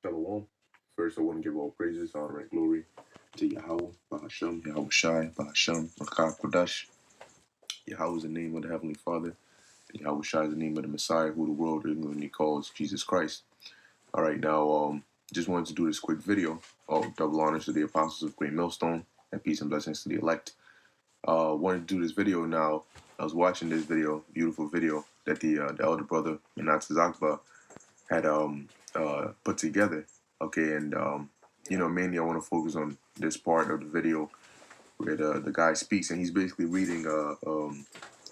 Shalom. First, I want to give all praises, honor, and glory to Yahweh, Bahasham, Yahweh Shai, Bahasham, Makah Kodash. Yahweh is the name of the Heavenly Father, and Yahweh Shai is the name of the Messiah, who the world ignorantly calls Jesus Christ. All right, now, just wanted to do this quick video. Double honors to the apostles of Great Millstone, and peace and blessings to the elect. Wanted to do this video now. I was watching this video, beautiful video, that the elder brother, Menat Zakba, had put together. Okay, and you know, mainly I want to focus on this part of the video where the guy speaks, and he's basically reading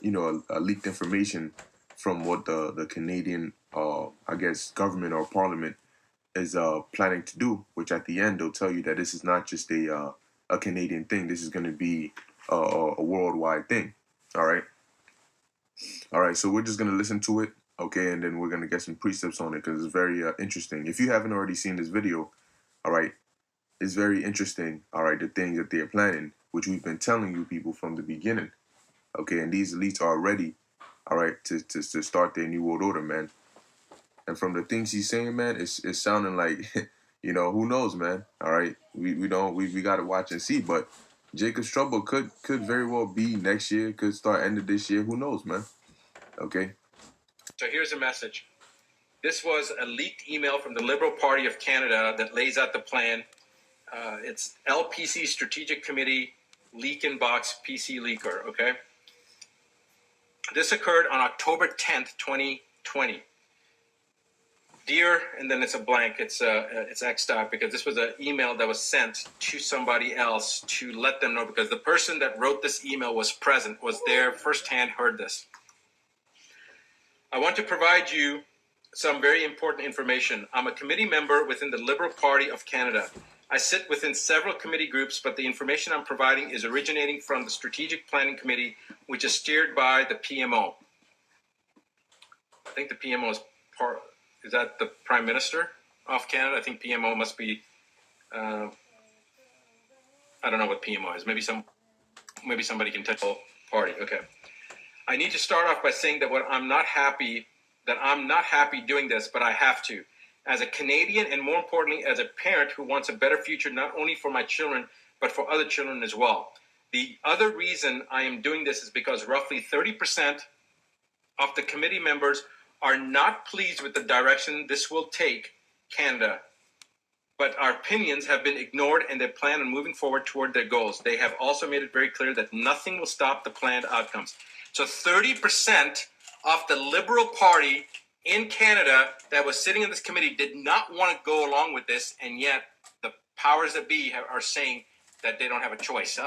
you know, a leaked information from what the Canadian I guess government or parliament is planning to do, which at the end they'll tell you that this is not just a Canadian thing. This is going to be a worldwide thing. All right. All right, so we're just going to listen to it, okay, and then we're going to get some precepts on it because it's very interesting. If you haven't already seen this video, all right, it's very interesting, all right, the things that they're planning, which we've been telling you people from the beginning, okay, and these elites are ready, all right, to start their new world order, man. And from the things he's saying, man, it's sounding like, you know, who knows, man, all right, we got to watch and see, but Jacob's trouble could very well be next year, could start end of this year, who knows, man. Okay. So here's a message. This was a leaked email from the Liberal Party of Canada that lays out the plan. It's LPC Strategic Committee Leak in Box PC Leaker, okay? This occurred on October 10th, 2020. Dear, and then it's a blank, it's X'd out because this was an email that was sent to somebody else to let them know, because the person that wrote this email was present, was there, firsthand heard this. I want to provide you some very important information. I'm a committee member within the Liberal Party of Canada. I sit within several committee groups, but the information I'm providing is originating from the Strategic Planning Committee, which is steered by the PMO. I think the PMO is that the Prime Minister of Canada? I think PMO must be, I don't know what PMO is. Maybe somebody can tell party. Okay. I need to start off by saying that I'm not happy doing this, but I have to. As a Canadian, and more importantly, as a parent who wants a better future, not only for my children, but for other children as well. The other reason I am doing this is because roughly 30% of the committee members are not pleased with the direction this will take Canada. But our opinions have been ignored, and they plan on moving forward toward their goals. They have also made it very clear that nothing will stop the planned outcomes. So 30% of the Liberal Party in Canada that was sitting in this committee did not want to go along with this, and yet the powers that be are saying that they don't have a choice.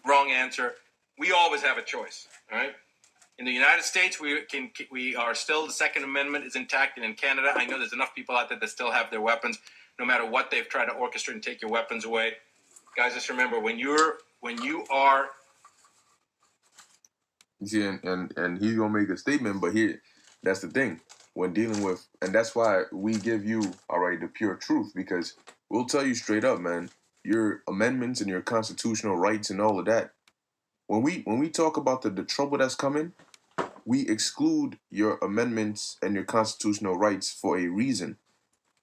Wrong answer. We always have a choice, all right? In the United States, we are still, the Second Amendment is intact, and in Canada, I know there's enough people out there that still have their weapons, no matter what they've tried to orchestrate and take your weapons away. Guys, just remember, when you are... See, and he's gonna make a statement, but here, that's the thing. When dealing with, and that's why we give you, all right, the pure truth, because we'll tell you straight up, man, your amendments and your constitutional rights and all of that. When we talk about the trouble that's coming, we exclude your amendments and your constitutional rights for a reason.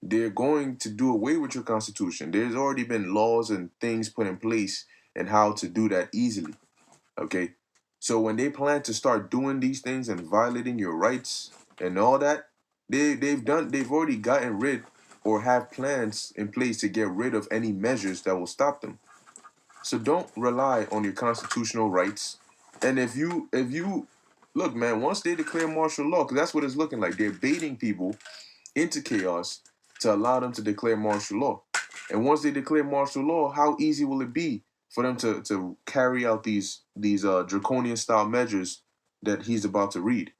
They're going to do away with your constitution. There's already been laws and things put in place and how to do that easily. Okay. So when they plan to start doing these things and violating your rights and all that, they've already gotten rid or have plans in place to get rid of any measures that will stop them. So don't rely on your constitutional rights. And if you look, man, once they declare martial law, because that's what it's looking like, they're baiting people into chaos to allow them to declare martial law. And once they declare martial law, how easy will it be for them to carry out these draconian style measures that he's about to read?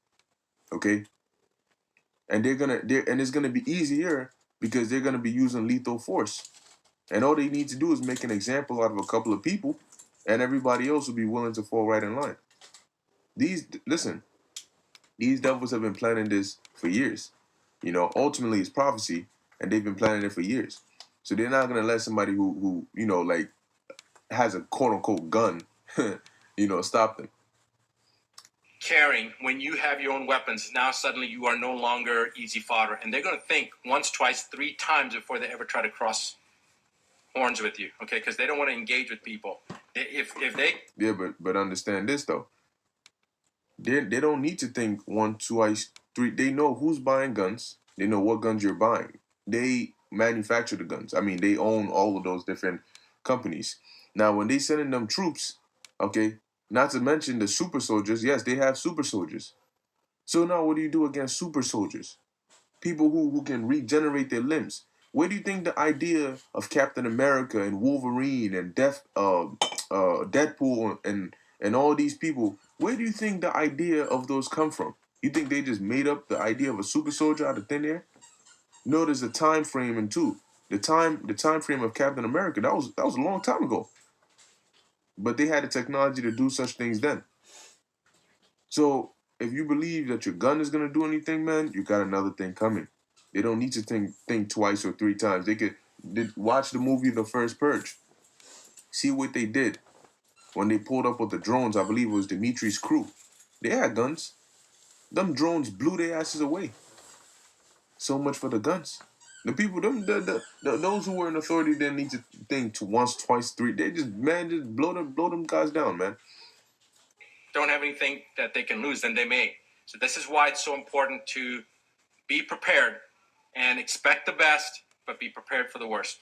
Okay, and it's gonna be easier because they're gonna be using lethal force, and all they need to do is make an example out of a couple of people, and everybody else will be willing to fall right in line. These devils have been planning this for years. You know, ultimately it's prophecy, and they've been planning it for years. So they're not gonna let somebody who you know, like, has a quote unquote gun, you know, stop them. caring when you have your own weapons. Now suddenly you are no longer easy fodder, and they're going to think once, twice, 3 times before they ever try to cross horns with you, okay? Because they don't want to engage with people. If they but understand this though. They don't need to think one, twice, three. They know who's buying guns. They know what guns you're buying. They manufacture the guns. I mean, they own all of those different companies. Now, when they send in them troops, okay, not to mention the super soldiers. Yes, they have super soldiers. So now, what do you do against super soldiers? People who can regenerate their limbs. Where do you think the idea of Captain America and Wolverine and Deadpool and all these people? Where do you think the idea of those come from? You think they just made up the idea of a super soldier out of thin air? No, there's a time frame and two. The time frame of Captain America that was a long time ago. But they had the technology to do such things then. So if you believe that your gun is gonna do anything, man, you got another thing coming. They don't need to think twice or 3 times. They could watch the movie The First Purge. See what they did when they pulled up with the drones. I believe it was Dimitri's crew. They had guns. Them drones blew their asses away. So much for the guns. The people, those who were in authority didn't need to think to once, twice, three. They just blow them guys down, man. don't have anything that they can lose, then they may. So this is why it's so important to be prepared and expect the best, but be prepared for the worst.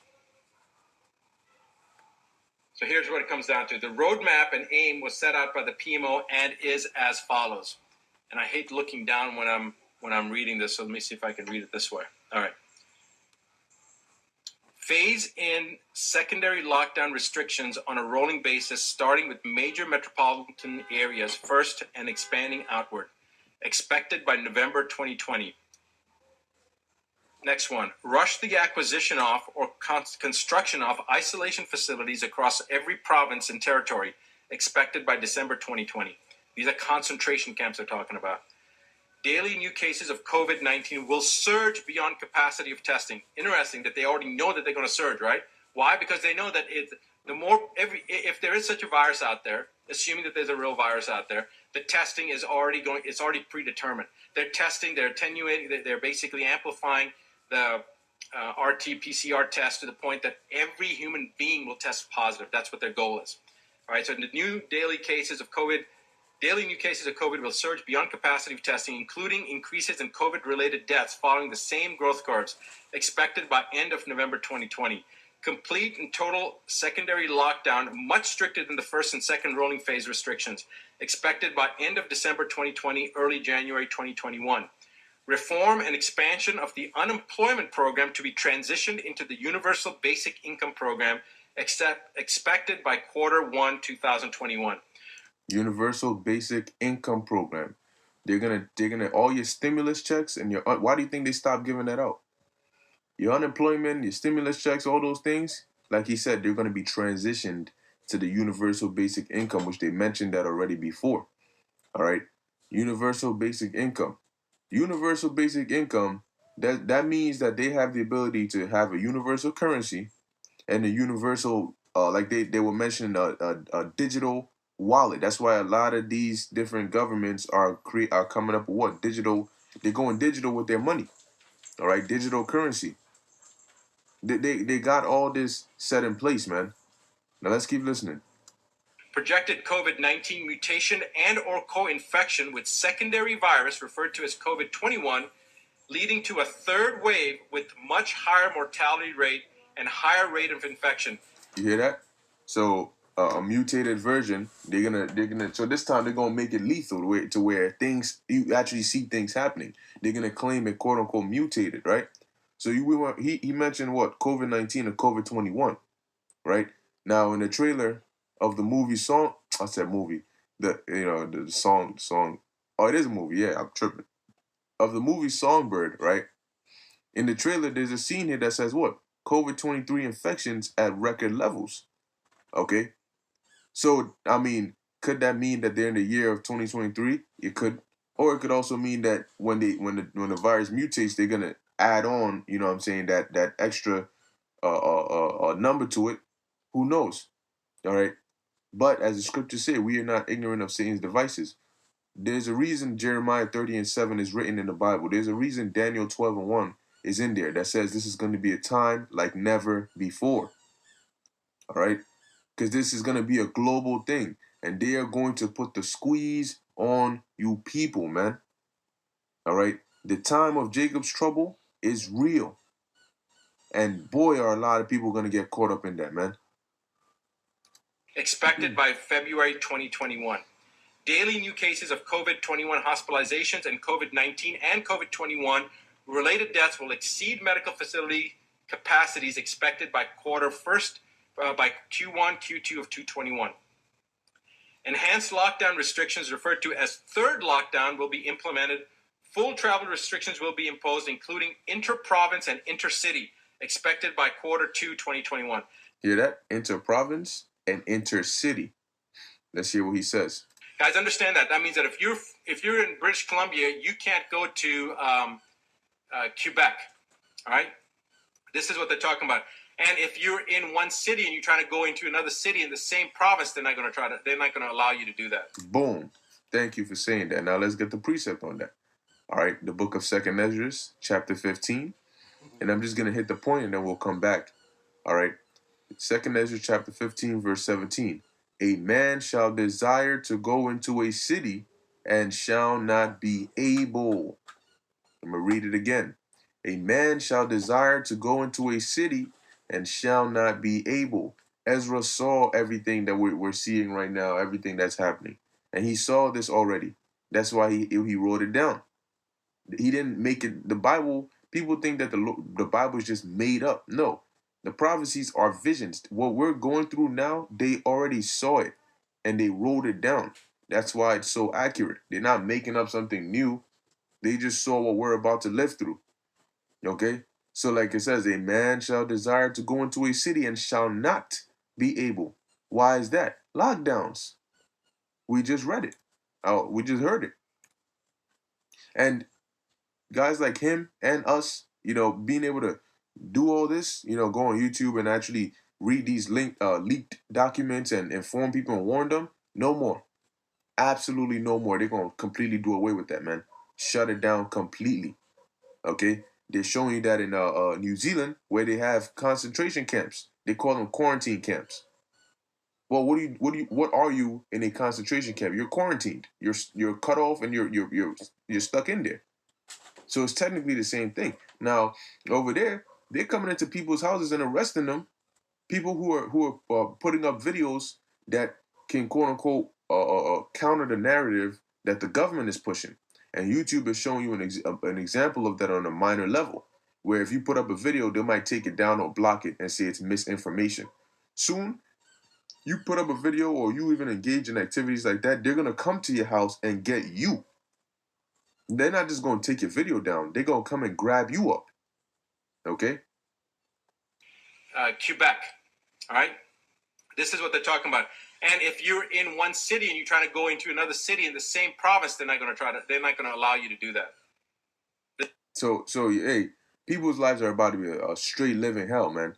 So here's what it comes down to. The roadmap and aim was set out by the PMO and is as follows. And I hate looking down when I'm reading this, so let me see if I can read it this way. All right. Phase in secondary lockdown restrictions on a rolling basis, starting with major metropolitan areas first and expanding outward. Expected by November 2020. Next one. Rush the acquisition of or construction of isolation facilities across every province and territory. Expected by December 2020. These are concentration camps they're talking about. Daily new cases of COVID-19 will surge beyond capacity of testing. Interesting that they already know that they're going to surge, right? Why? Because they know that if there is such a virus out there, assuming that there's a real virus out there, the testing is already it's already predetermined. They're testing, they're attenuating, they're basically amplifying the RT-PCR test to the point that every human being will test positive. That's what their goal is. All right, so the daily new cases of COVID will surge beyond capacity of testing, including increases in COVID-related deaths following the same growth curves, expected by end of November 2020. Complete and total secondary lockdown, much stricter than the first and second rolling phase restrictions, expected by end of December 2020, early January 2021. Reform and expansion of the unemployment program to be transitioned into the Universal Basic Income Program, expected by Q1 2021. Universal Basic Income Program. They're gonna all your stimulus checks and your why do you think they stopped giving that out? Your unemployment, your stimulus checks, all those things, like he said, they're gonna be transitioned to the Universal Basic Income, which they mentioned that already before. All right, Universal Basic Income. Universal Basic Income. That means that they have the ability to have a universal currency and a universal, like they were mentioning, a digital wallet. That's why a lot of these different governments are coming up with what digital. They're going digital with their money. All right, digital currency. They got all this set in place, man. Now let's keep listening. Projected COVID-19 mutation and or co-infection with secondary virus referred to as COVID-21, leading to a third wave with much higher mortality rate and higher rate of infection. You hear that? So a mutated version. They're gonna. So this time they're gonna make it lethal to where things you actually see things happening. They're gonna claim it quote unquote mutated, right? So he mentioned what COVID-19 and COVID-21, right? Now in the trailer of the movie song, I said movie, the song. Oh, it is a movie. Yeah, I'm tripping. Of the movie Songbird, right? In the trailer, there's a scene here that says what? COVID-23 infections at record levels. Okay, so I mean, could that mean that they're in the year of 2023? It could, or it could also mean that when the virus mutates, they're gonna add on. You know what I'm saying, that extra number to it. Who knows? All right. But as the scriptures say, we are not ignorant of Satan's devices. There's a reason Jeremiah 30:7 is written in the Bible. There's a reason Daniel 12:1 is in there that says this is going to be a time like never before. All right? Because this is going to be a global thing. And they are going to put the squeeze on you people, man. All right? The time of Jacob's trouble is real. And boy, are a lot of people going to get caught up in that, man. Expected by February 2021. Daily new cases of COVID-21 hospitalizations and COVID-19 and COVID-21 related deaths will exceed medical facility capacities expected by by Q1, Q2 of 2021. Enhanced lockdown restrictions referred to as third lockdown will be implemented. Full travel restrictions will be imposed, including inter-province and intercity, expected by Q2 2021. Hear that? Inter-province and intercity. Let's hear what he says. Guys, understand that. That means that if you're in British Columbia, you can't go to Quebec. All right? This is what they're talking about. And if you're in one city and you're trying to go into another city in the same province, they're not going to allow you to do that. Boom. Thank you for saying that. Now let's get the precept on that. All right, the book of 2nd Ezra, chapter 15. And I'm just going to hit the point and then we'll come back. All right. 2nd Ezra, chapter 15, verse 17. A man shall desire to go into a city and shall not be able. I'm going to read it again. A man shall desire to go into a city and shall not be able. Ezra saw everything that we're seeing right now, everything that's happening. And he saw this already. That's why he wrote it down. He didn't make it. The Bible, people think that the Bible is just made up. No. The prophecies are visions. What we're going through now, they already saw it and they wrote it down. That's why it's so accurate. They're not making up something new. They just saw what we're about to live through. Okay? So like it says, a man shall desire to go into a city and shall not be able. Why is that? Lockdowns. We just read it. We just heard it. And guys like him and us, being able to do all this, go on YouTube and actually read these leaked documents and inform people and warn them, no more. Absolutely no more. They're going to completely do away with that, man. Shut it down completely. Okay? They're showing you that in New Zealand, where they have concentration camps. They call them quarantine camps. Well, what are you in a concentration camp? You're quarantined. You're cut off and you're stuck in there. So it's technically the same thing. Now, over there, they're coming into people's houses and arresting them. People who are putting up videos that can quote unquote counter the narrative that the government is pushing. And YouTube is showing you an example of that on a minor level, where if you put up a video, they might take it down or block it and say it's misinformation. Soon, you put up a video or you even engage in activities like that, they're going to come to your house and get you. They're not just going to take your video down. They're going to come and grab you up. Okay? Quebec. All right? This is what they're talking about. And if you're in one city and you're trying to go into another city in the same province, they're not going to allow you to do that. So hey, people's lives are about to be a straight living hell, man.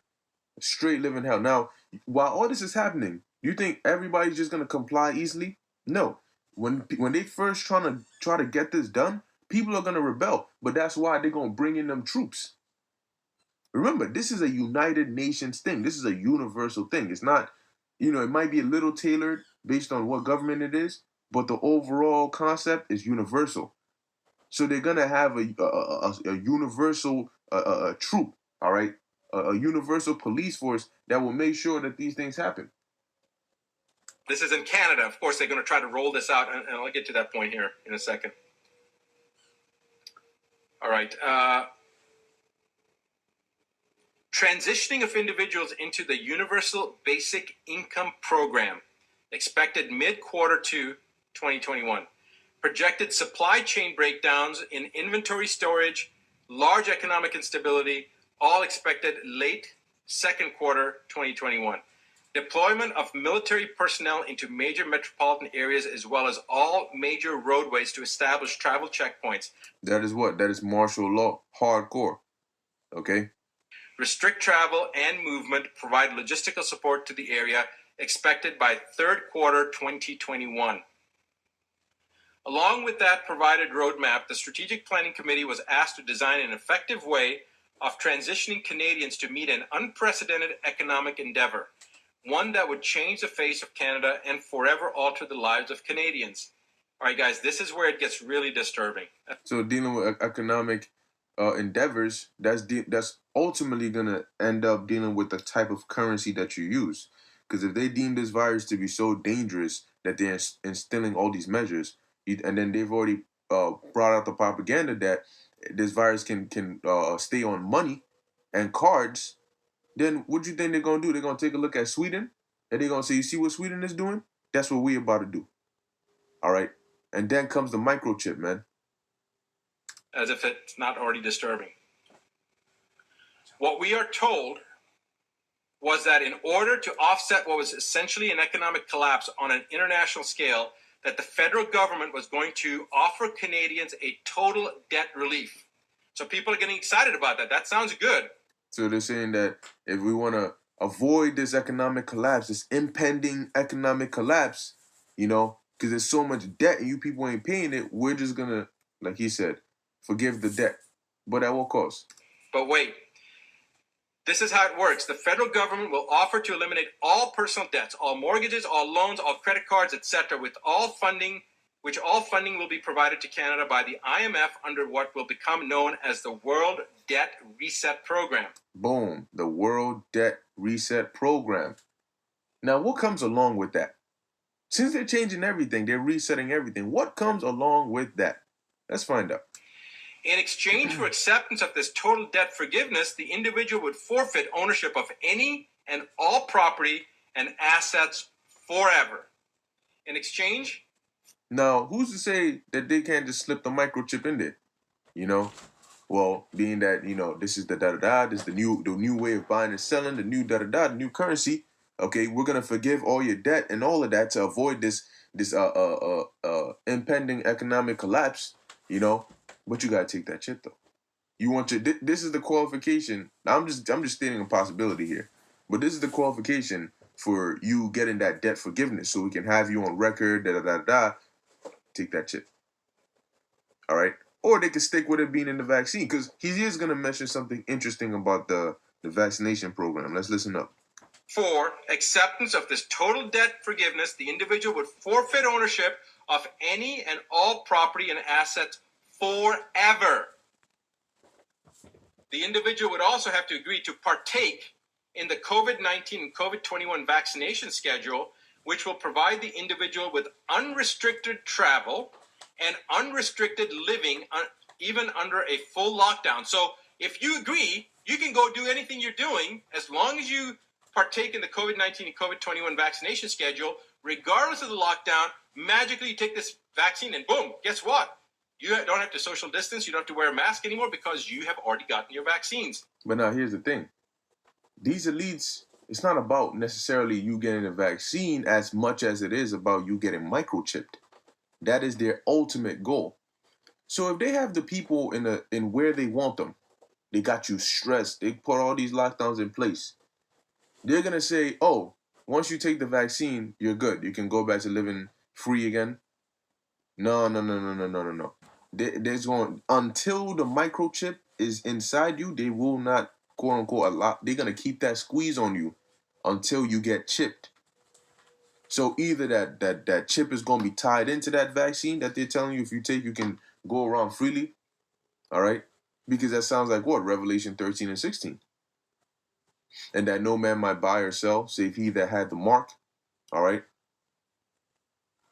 A straight living hell. Now, while all this is happening, you think everybody's just going to comply easily? No. When they first try to get this done, people are going to rebel. But that's why they're going to bring in them troops. Remember, this is a United Nations thing. This is a universal thing. It's not, it might be a little tailored based on what government it is, but the overall concept is universal. So they're going to have a universal troop, all right? A universal police force that will make sure that these things happen. This is in Canada. Of course, they're going to try to roll this out, and I'll get to that point here in a second. All right. Transitioning of individuals into the Universal Basic Income Program, expected mid-quarter 2, 2021. Projected supply chain breakdowns in inventory storage, large economic instability, all expected late second quarter 2021. Deployment of military personnel into major metropolitan areas as well as all major roadways to establish travel checkpoints. That is what? That is martial law. Hardcore. Okay? Restrict travel and movement, provide logistical support to the area, expected by third quarter 2021. Along with that provided roadmap, the Strategic Planning Committee was asked to design an effective way of transitioning Canadians to meet an unprecedented economic endeavor, one that would change the face of Canada and forever alter the lives of Canadians. All right, guys, this is where it gets really disturbing. So dealing with economic endeavors, that's ultimately gonna end up dealing with the type of currency that you use. Because if they deem this virus to be so dangerous that they're instilling all these measures, and then they've already brought out the propaganda that this virus can stay on money and cards, then what do you think they're gonna do? They're gonna take a look at Sweden and they're gonna say, "You see what Sweden is doing? That's what we're about to do." All right, and then comes the microchip, man. As if it's not already disturbing. What we are told was that in order to offset what was essentially an economic collapse on an international scale, that the federal government was going to offer Canadians a total debt relief. So people are getting excited about that. That sounds good. So they're saying that if we want to avoid this economic collapse, this impending economic collapse, because there's so much debt and you people ain't paying it, we're just going to, like he said, forgive the debt. But at what cost? But wait. This is how it works. The federal government will offer to eliminate all personal debts, all mortgages, all loans, all credit cards, etc., which all funding will be provided to Canada by the IMF under what will become known as the World Debt Reset Program. Boom, the World Debt Reset Program. Now, what comes along with that? Since they're changing everything, they're resetting everything, what comes along with that? Let's find out. In exchange for acceptance of this total debt forgiveness, the individual would forfeit ownership of any and all property and assets forever. In exchange? Now, who's to say that they can't just slip the microchip in there? Well, being that, this is the da-da-da, this is the new way of buying and selling, the new da-da-da, the new currency. Okay, we're going to forgive all your debt and all of that to avoid this impending economic collapse, But you gotta take that chip though. You want this is the qualification. I'm just stating a possibility here, but this is the qualification for you getting that debt forgiveness, so we can have you on record. Take that chip. All right, or they can stick with it being in the vaccine, because he is gonna mention something interesting about the vaccination program. Let's listen up. For acceptance of this total debt forgiveness, the individual would forfeit ownership of any and all property and assets forever. The individual would also have to agree to partake in the COVID-19 and COVID-21 vaccination schedule, which will provide the individual with unrestricted travel and unrestricted living, even under a full lockdown. So if you agree, you can go do anything you're doing as long as you partake in the COVID-19 and COVID-21 vaccination schedule, regardless of the lockdown. Magically, you take this vaccine and boom, guess what? You don't have to social distance. You don't have to wear a mask anymore because you have already gotten your vaccines. But now here's the thing. These elites, it's not about necessarily you getting a vaccine as much as it is about you getting microchipped. That is their ultimate goal. So if they have the people in where they want them, they got you stressed, they put all these lockdowns in place, they're going to say, oh, once you take the vaccine, you're good. You can go back to living free again. No. There's going, until the microchip is inside you, they will not, quote unquote, they're going to keep that squeeze on you until you get chipped. So either that chip is going to be tied into that vaccine that they're telling you if you take, you can go around freely. All right. Because that sounds like what? Revelation 13 and 16. And that no man might buy or sell, save he that had the mark. All right.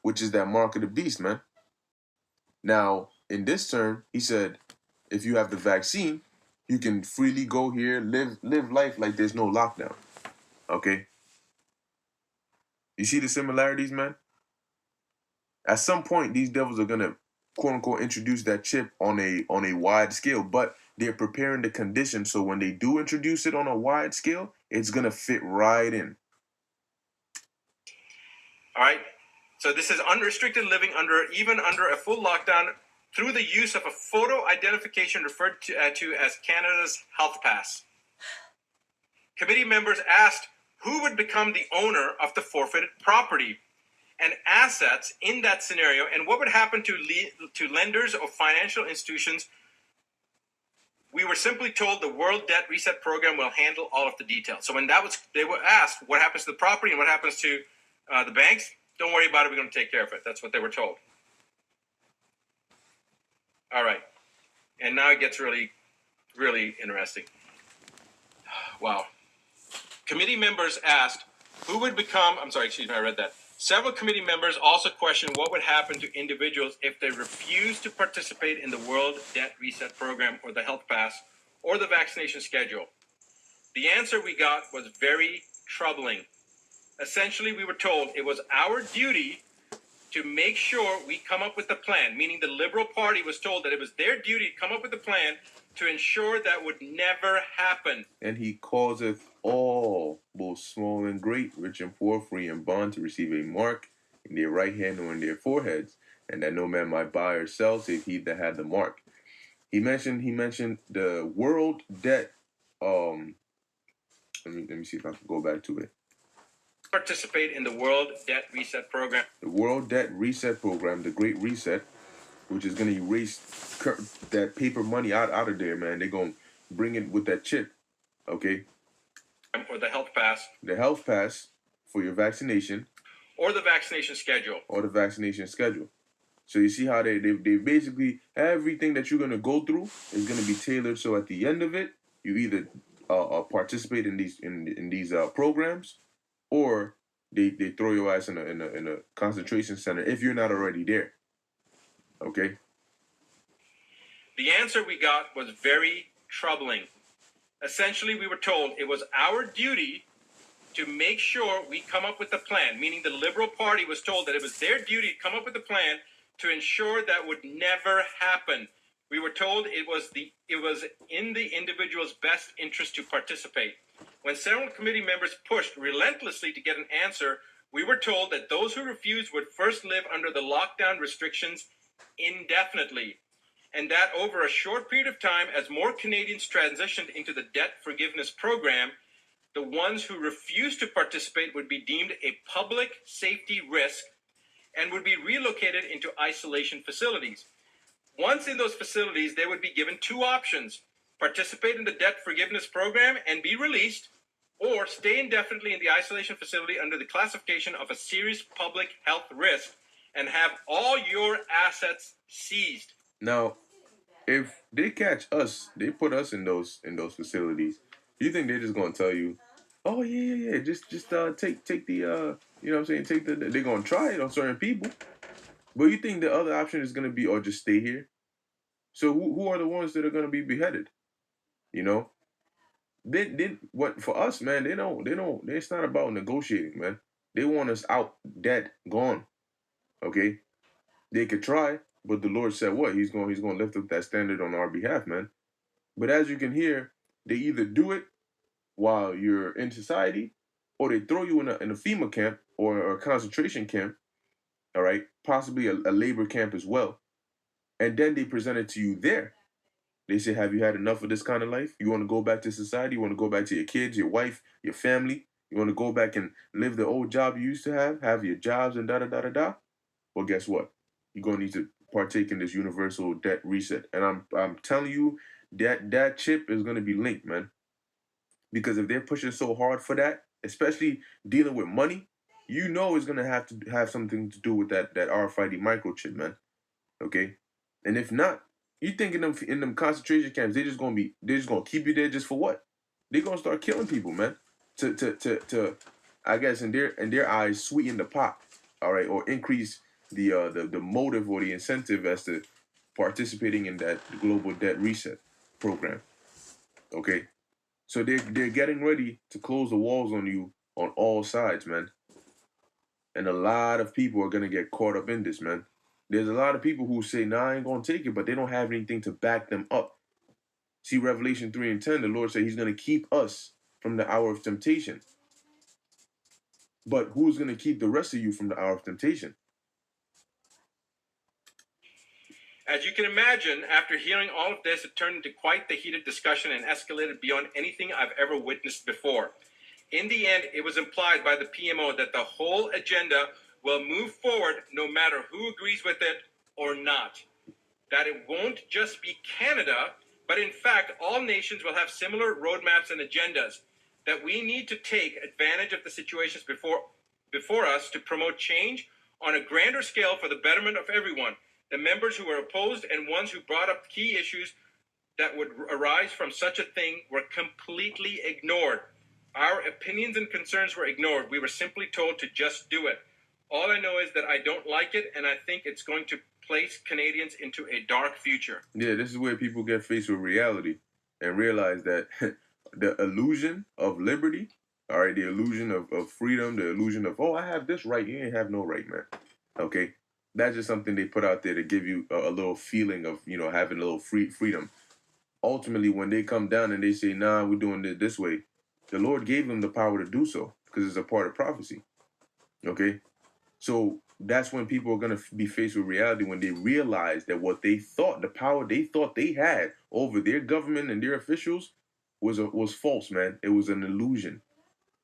Which is that mark of the beast, man. Now, in this term, he said, if you have the vaccine, you can freely go here, live life like there's no lockdown. Okay? You see the similarities, man? At some point, these devils are gonna, quote unquote, introduce that chip on a wide scale, but they're preparing the conditions so when they do introduce it on a wide scale, it's gonna fit right in. All right. So this is unrestricted living even under a full lockdown through the use of a photo identification referred to as Canada's Health Pass. Committee members asked who would become the owner of the forfeited property and assets in that scenario, and what would happen to lenders or financial institutions. We were simply told the World Debt Reset Program will handle all of the details. So when they were asked what happens to the property and what happens to the banks, don't worry about it, we're going to take care of it. That's what they were told. All right. And now it gets really, really interesting. Wow. Committee members asked who would become, I read that. Several committee members also questioned what would happen to individuals if they refused to participate in the World Debt Reset Program or the Health Pass or the vaccination schedule. The answer we got was very troubling. Essentially, we were told it was our duty to make sure we come up with a plan, meaning the Liberal Party was told that it was their duty to come up with a plan to ensure that would never happen. And he causeth all, both small and great, rich and poor, free and bond, to receive a mark in their right hand or in their foreheads, and that no man might buy or sell save he that had the mark. He mentioned the world debt. Let me see if I can go back to it. Participate in the World Debt Reset Program. The World Debt Reset Program, the Great Reset, which is going to erase that paper money out of there, man. They're going to bring it with that chip, okay? Or the Health Pass. The Health Pass for your vaccination. Or the vaccination schedule. Or the vaccination schedule. So you see how they basically, everything that you're going to go through is going to be tailored, so at the end of it, you either participate in these programs, or they throw your ass in a concentration center if you're not already there. Okay? The answer we got was very troubling. Essentially, we were told it was our duty to make sure we come up with a plan, meaning the Liberal Party was told that it was their duty to come up with a plan to ensure that would never happen. We were told it was in the individual's best interest to participate. When several committee members pushed relentlessly to get an answer, we were told that those who refused would first live under the lockdown restrictions indefinitely, and that over a short period of time, as more Canadians transitioned into the debt forgiveness program, the ones who refused to participate would be deemed a public safety risk and would be relocated into isolation facilities. Once in those facilities, they would be given two options: participate in the debt forgiveness program and be released, or stay indefinitely in the isolation facility under the classification of a serious public health risk and have all your assets seized. Now, if they catch us, they put us in those facilities. Do you think they're just gonna tell you, "Oh yeah, just take the you know what I'm saying, take the"? They're gonna try it on certain people, but you think the other option is gonna be, "Or just stay here"? So who are the ones that are gonna be beheaded? You know, they what for us, man? They don't. It's not about negotiating, man. They want us out, dead, gone. Okay, they could try, but the Lord said what? He's going to lift up that standard on our behalf, man. But as you can hear, they either do it while you're in society, or they throw you in a FEMA camp or a concentration camp. All right, possibly a labor camp as well, and then they present it to you there. They say, "Have you had enough of this kind of life? You want to go back to society? You want to go back to your kids, your wife, your family? You want to go back and live the old job you used to have your jobs and da da da da da?" Well, guess what? You're gonna need to partake in this universal debt reset, and I'm telling you that chip is gonna be linked, man. Because if they're pushing so hard for that, especially dealing with money, you know it's gonna have to have something to do with that RFID microchip, man. Okay, and if not, you think in them concentration camps they're just gonna keep you there just for what? They're gonna start killing people, man. To I guess in their eyes sweeten the pot, all right, or increase the motive or the incentive as to participating in that global debt reset program. Okay, so they're getting ready to close the walls on you on all sides, man. And a lot of people are gonna get caught up in this, man. There's a lot of people who say, "Nah, I ain't gonna take it," but they don't have anything to back them up. See, Revelation 3:10, the Lord said He's gonna keep us from the hour of temptation. But who's gonna keep the rest of you from the hour of temptation? As you can imagine, after hearing all of this, it turned into quite the heated discussion and escalated beyond anything I've ever witnessed before. In the end, it was implied by the PMO that the whole agenda will move forward no matter who agrees with it or not. That it won't just be Canada, but in fact, all nations will have similar roadmaps and agendas. That we need to take advantage of the situations before us to promote change on a grander scale for the betterment of everyone. The members who were opposed and ones who brought up key issues that would arise from such a thing were completely ignored. Our opinions and concerns were ignored. We were simply told to just do it. All I know is that I don't like it, and I think it's going to place Canadians into a dark future. Yeah, this is where people get faced with reality and realize that the illusion of liberty, all right, the illusion of freedom, the illusion of, oh, I have this right, you ain't have no right, man. Okay? That's just something they put out there to give you a little feeling of, having a little freedom. Ultimately, when they come down and they say, nah, we're doing it this way, the Lord gave them the power to do so because it's a part of prophecy. Okay? So that's when people are going to be faced with reality, when they realize that what they thought, the power they thought they had over their government and their officials was false, man. It was an illusion.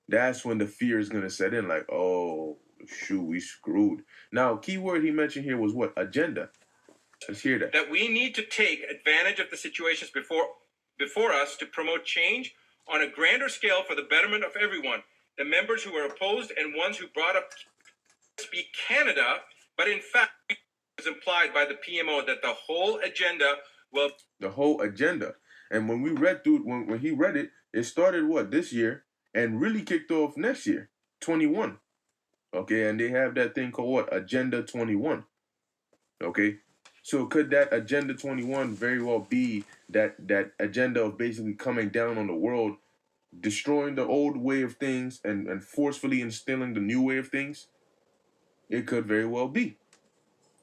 That's when the fear is going to set in, like, oh, shoot, we screwed. Now, key word he mentioned here was what? Agenda. Let's hear that. That we need to take advantage of the situations before us to promote change on a grander scale for the betterment of everyone. The members who were opposed and ones who brought up speak Canada, but in fact, it was implied by the PMO that the whole agenda will... The whole agenda. And when we read through, when he read it, it started, what, this year, and really kicked off next year, 21. Okay, and they have that thing called what? Agenda 21. Okay, so could that Agenda 21 very well be that agenda of basically coming down on the world, destroying the old way of things and forcefully instilling the new way of things? It could very well be.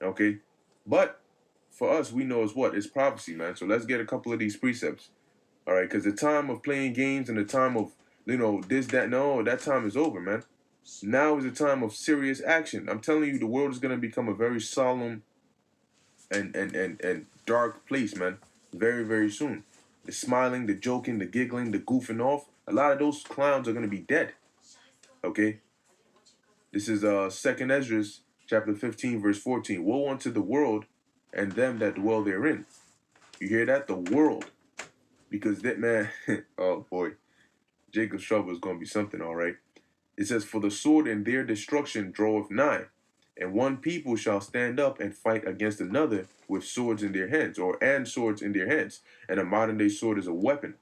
Okay, but for us, we know it's what? It's prophecy, man. So let's get a couple of these precepts. All right, because the time of playing games and the time of, this, that, no, that time is over, man. Now is the time of serious action. I'm telling you, the world is going to become a very solemn and dark place, man. Very, very soon. The smiling, the joking, the giggling, the goofing off, a lot of those clowns are going to be dead. Okay? This is 2nd Ezra, chapter 15, verse 14. Woe unto the world and them that dwell therein. You hear that? The world. Because that, man, oh boy, Jacob's trouble is going to be something, all right? It says, for the sword and their destruction draweth nigh, and one people shall stand up and fight against another with swords in their hands, and swords in their hands. And a modern day sword is a weapon.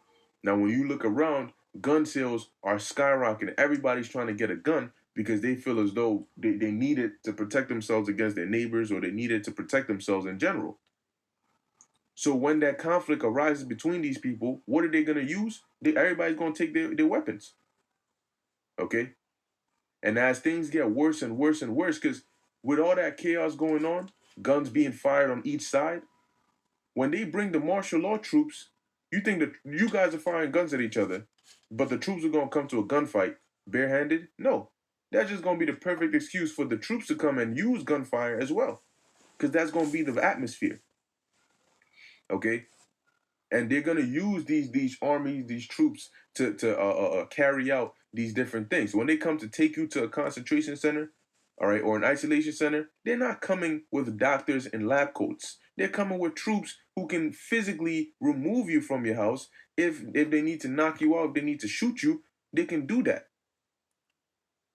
Now, when you look around, gun sales are skyrocketing. Everybody's trying to get a gun because they feel as though they need it to protect themselves against their neighbors, or they need it to protect themselves in general. So when that conflict arises between these people, what are they going to use? Everybody's going to take their weapons. Okay? And as things get worse and worse and worse, because with all that chaos going on, guns being fired on each side, when they bring the martial law troops, you think that you guys are firing guns at each other, but the troops are going to come to a gunfight barehanded? No. That's just going to be the perfect excuse for the troops to come and use gunfire as well, because that's going to be the atmosphere. Okay? And they're going to use these armies, these troops to carry out these different things. So when they come to take you to a concentration center, all right, or an isolation center, they're not coming with doctors and lab coats. They're coming with troops who can physically remove you from your house. If they need to knock you out, if they need to shoot you, they can do that.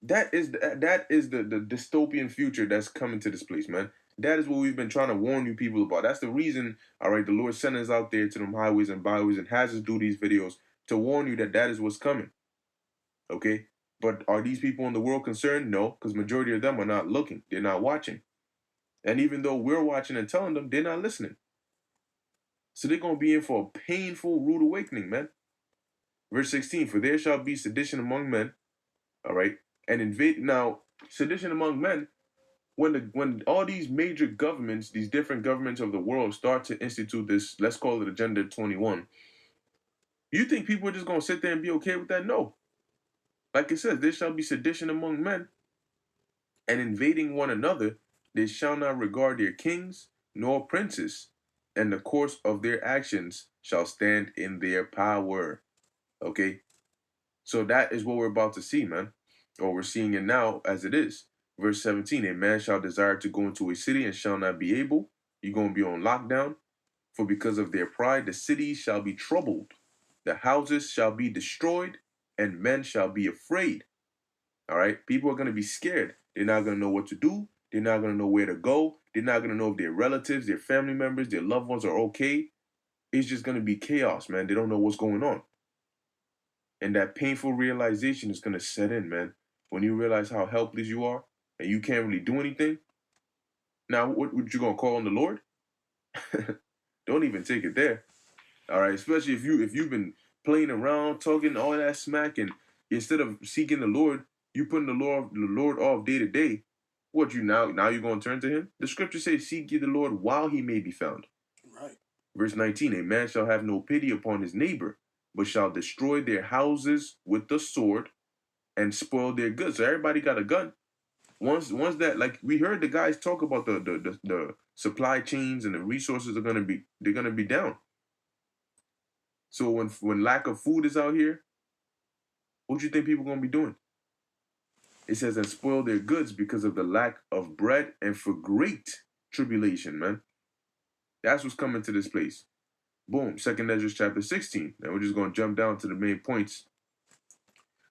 That is the dystopian future that's coming to this place, man. That is what we've been trying to warn you people about. That's the reason, all right, the Lord sent us out there to them highways and byways and has us do these videos to warn you that is what's coming. Okay? But are these people in the world concerned? No, because majority of them are not looking. They're not watching. And even though we're watching and telling them, they're not listening. So they're going to be in for a painful, rude awakening, man. Verse 16, for there shall be sedition among men, all right, and invade. Now, sedition among men, when all these major governments, these different governments of the world start to institute this, let's call it Agenda 21, you think people are just going to sit there and be okay with that? No. Like it says, there shall be sedition among men, and invading one another, they shall not regard their kings nor princes, and the course of their actions shall stand in their power. Okay? So that is what we're about to see, man. Or we're seeing it now as it is. Verse 17, a man shall desire to go into a city and shall not be able. You're going to be on lockdown. For because of their pride, the cities shall be troubled. The houses shall be destroyed, and men shall be afraid. All right? People are going to be scared. They're not going to know what to do. They're not going to know where to go. They're not going to know if their relatives, their family members, their loved ones are okay. It's just going to be chaos, man. They don't know what's going on. And that painful realization is going to set in, man. When you realize how helpless you are and you can't really do anything. Now, what you going to call on the Lord? Don't even take it there. All right, especially if you've been playing around, talking all that smack, and instead of seeking the Lord, you putting the Lord off day to day. What you now you're gonna turn to Him? The Scripture says, "Seek ye the Lord while He may be found." Right. Verse 19: A man shall have no pity upon his neighbor, but shall destroy their houses with the sword and spoil their goods. So everybody got a gun. Once that, like we heard the guys talk about the supply chains and the resources they're gonna be down. So when lack of food is out here, what do you think people are gonna be doing? It says, and spoil their goods because of the lack of bread and for great tribulation, man. That's what's coming to this place. Boom. 2nd Ezra chapter 16. Now we're just gonna jump down to the main points.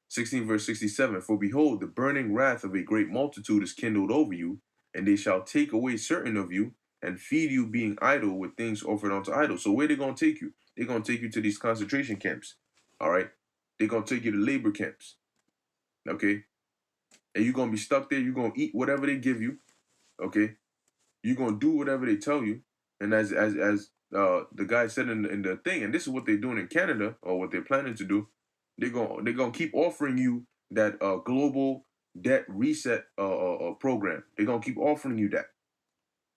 16 verse 67. For behold, the burning wrath of a great multitude is kindled over you, and they shall take away certain of you and feed you being idle with things offered unto idols. So where they gonna take you? They're gonna take you to these concentration camps. All right. They're gonna take you to labor camps. Okay. And you're gonna be stuck there. You're gonna eat whatever they give you. Okay. You're gonna do whatever they tell you. And as the guy said in the thing, and this is what they're doing in Canada, or what they're planning to do, they're gonna keep offering you that global debt reset program. They're gonna keep offering you that.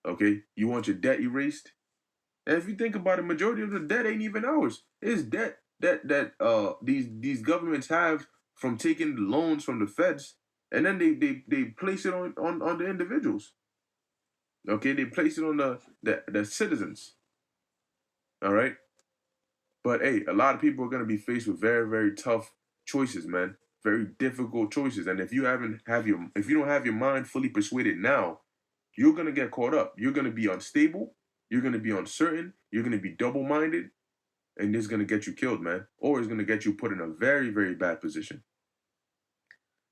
Okay. You want your debt erased? And if you think about it, majority of the debt ain't even ours. It's debt that these governments have from taking loans from the feds, and then they place it on the individuals. Okay, they place it on the citizens. All right, but hey, a lot of people are gonna be faced with very very tough choices, man. Very difficult choices, and if you don't have your mind fully persuaded now, you're gonna get caught up. You're gonna be unstable. You're gonna be uncertain. You're gonna be double-minded, and this is gonna get you killed, man, or it's gonna get you put in a very very bad position.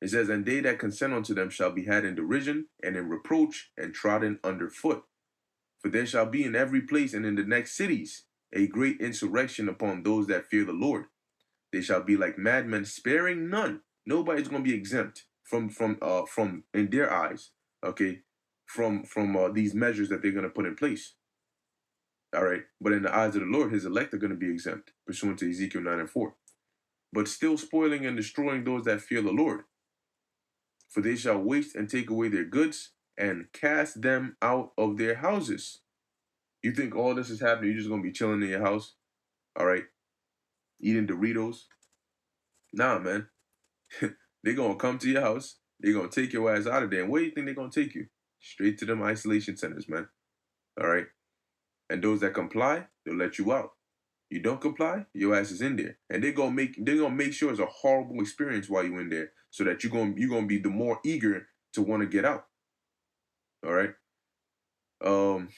It says, and they that consent unto them shall be had in derision and in reproach and trodden under foot. For there shall be in every place and in the next cities a great insurrection upon those that fear the Lord. They shall be like madmen, sparing none. Nobody's gonna be exempt from in their eyes, okay, from these measures that they're gonna put in place. All right, but in the eyes of the Lord, His elect are gonna be exempt, pursuant to Ezekiel 9:4. But still spoiling and destroying those that fear the Lord. For they shall waste and take away their goods and cast them out of their houses. You think all this is happening, you're just gonna be chilling in your house, all right, eating Doritos? Nah, man. They're gonna come to your house, they're gonna take your ass out of there. And where do you think they're gonna take you? Straight to them isolation centers, man. All right. And those that comply, they'll let you out. You don't comply, your ass is in there. And they're gonna make sure it's a horrible experience while you're in there, so that you're gonna be the more eager to want to get out. All right. Um,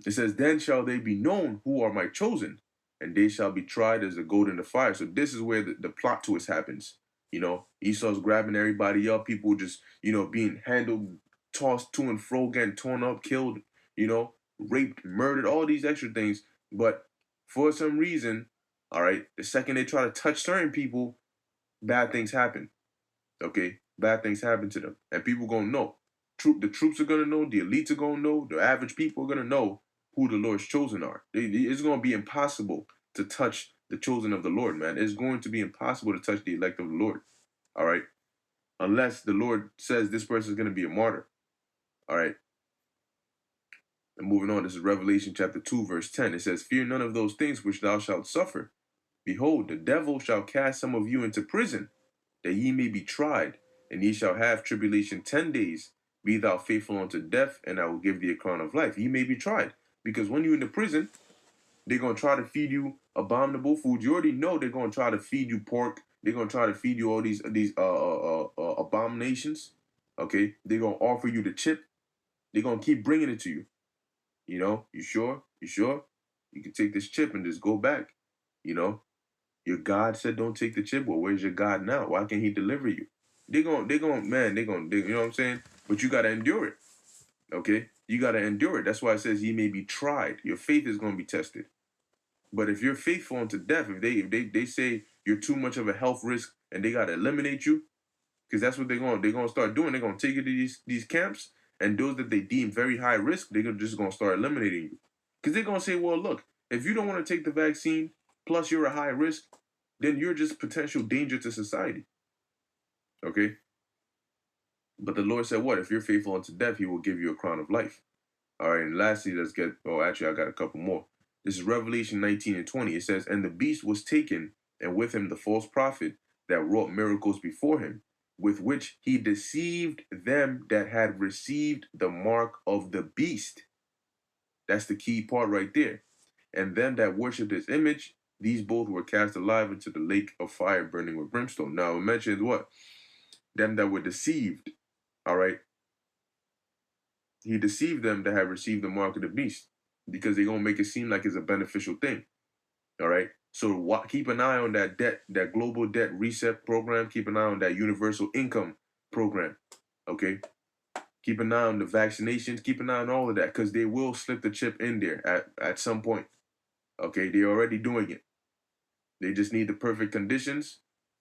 it says, then shall they be known who are my chosen, and they shall be tried as a gold in the fire. So this is where the plot twist happens. You know, Esau's grabbing everybody up, people just, being handled, tossed to and fro, getting torn up, killed, raped, murdered, all these extra things. But for some reason, all right, the second they try to touch certain people, bad things happen. Okay, bad things happen to them, and people gonna know. The troops are gonna know. The elites are gonna know. The average people are gonna know who the Lord's chosen are. It's gonna be impossible to touch the chosen of the Lord, man. It's going to be impossible to touch the elect of the Lord. All right, unless the Lord says this person is gonna be a martyr. All right. And moving on, this is Revelation chapter 2, verse 10. It says, fear none of those things which thou shalt suffer. Behold, the devil shall cast some of you into prison, that ye may be tried, and ye shall have tribulation 10 days. Be thou faithful unto death, and I will give thee a crown of life. Ye may be tried. Because when you're in the prison, they're going to try to feed you abominable food. You already know they're going to try to feed you pork. They're going to try to feed you all these abominations. Okay, they're gonna offer you the chip. They're gonna keep bringing it to you. You know, you sure? You sure? You can take this chip and just go back. You know, your God said don't take the chip. Well, where's your God now? Why can't He deliver you? Man, you know what I'm saying? But you gotta endure it. Okay, you gotta endure it. That's why it says ye may be tried. Your faith is gonna be tested. But if you're faithful unto death, if they say you're too much of a health risk and they gotta eliminate you, because that's what they're gonna start doing. They're gonna take you to these camps, and those that they deem very high risk, they're just gonna start eliminating you. Because they're gonna say, well, look, if you don't want to take the vaccine, plus you're a high risk, then you're just potential danger to society. Okay? But the Lord said, what? If you're faithful unto death, He will give you a crown of life. All right, and lastly, let's get, oh, actually, I got a couple more. This is Revelation 19 and 20. It says, and the beast was taken, and with him the false prophet that wrought miracles before him, with which he deceived them that had received the mark of the beast. That's the key part right there. And them that worshipped his image, these both were cast alive into the lake of fire burning with brimstone. Now, it mentions what? Them that were deceived, all right? He deceived them that have received the mark of the beast because they're going to make it seem like it's a beneficial thing. All right. So keep an eye on that debt, that global debt reset program. Keep an eye on that universal income program. Okay. Keep an eye on the vaccinations. Keep an eye on all of that because they will slip the chip in there at some point. Okay. They're already doing it. They just need the perfect conditions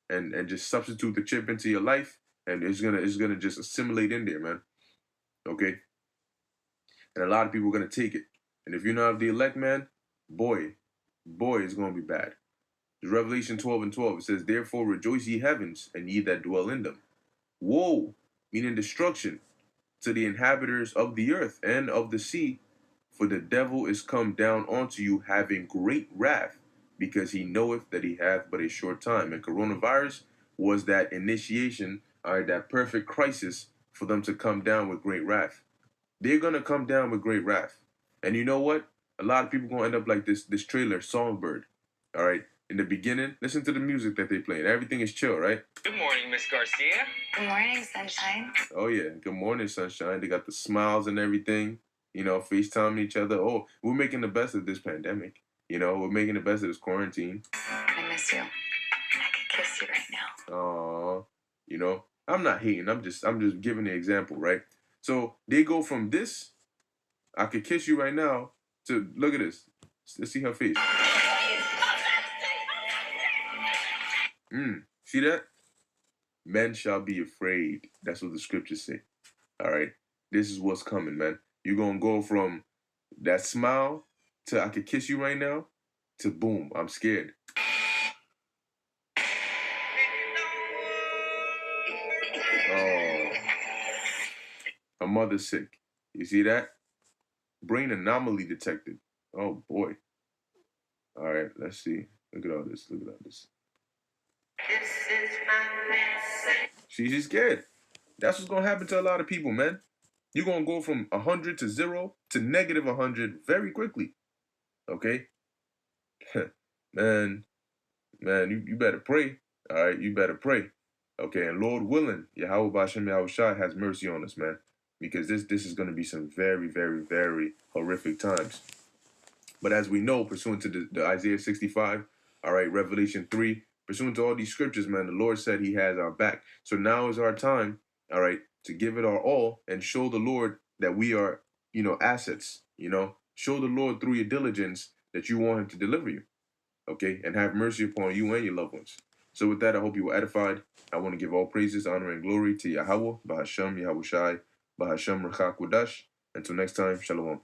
and just substitute the chip into your life. And it's gonna just assimilate in there, man. Okay. And a lot of people are going to take it. And if you're not of the elect, man, boy, it's going to be bad. Revelation 12 and 12, it says, therefore rejoice ye heavens, and ye that dwell in them. Woe, meaning destruction, to the inhabitants of the earth and of the sea, for the devil is come down unto you having great wrath, because he knoweth that he hath but a short time. And coronavirus was that initiation, or that perfect crisis for them to come down with great wrath. They're gonna come down with great wrath. And you know what? A lot of people gonna end up like this trailer, Songbird. All right. In the beginning, listen to the music that they play. And everything is chill, right? Good morning, Miss Garcia. Good morning, sunshine. Oh yeah. Good morning, sunshine. They got the smiles and everything. You know, FaceTime each other. Oh, we're making the best of this pandemic. You know, we're making the best of this quarantine. I miss you. I could kiss you right now. Aww. You know, I'm not hating. I'm just giving the example, right? So they go from this, I could kiss you right now, to look at this. Let's see her face. See that? Men shall be afraid. That's what the scriptures say. All right. This is what's coming, man. You're going to go from that smile to I could kiss you right now to boom, I'm scared. Oh, her mother's sick. You see that? Brain anomaly detected. Oh, boy. All right, let's see. Look at all this. Look at all this. She's scared. That's what's going to happen to a lot of people, man. You're going to go from 100 to 0 to negative 100 very quickly. Okay? man, you better pray. All right? You better pray. Okay? And Lord willing, Yahweh Bashem Yahushai has mercy on us, man. Because this is going to be some very, very, very horrific times. But as we know, pursuant to the Isaiah 65, all right, Revelation 3, pursuant to all these scriptures, man, the Lord said He has our back. So now is our time, all right, to give it our all and show the Lord that we are, assets, Show the Lord through your diligence that you want Him to deliver you, okay, and have mercy upon you and your loved ones. So with that, I hope you were edified. I want to give all praises, honor, and glory to Yahweh, Bahashem, Yahushai, Bahashem, Rechak Wadash. Until next time, Shalom.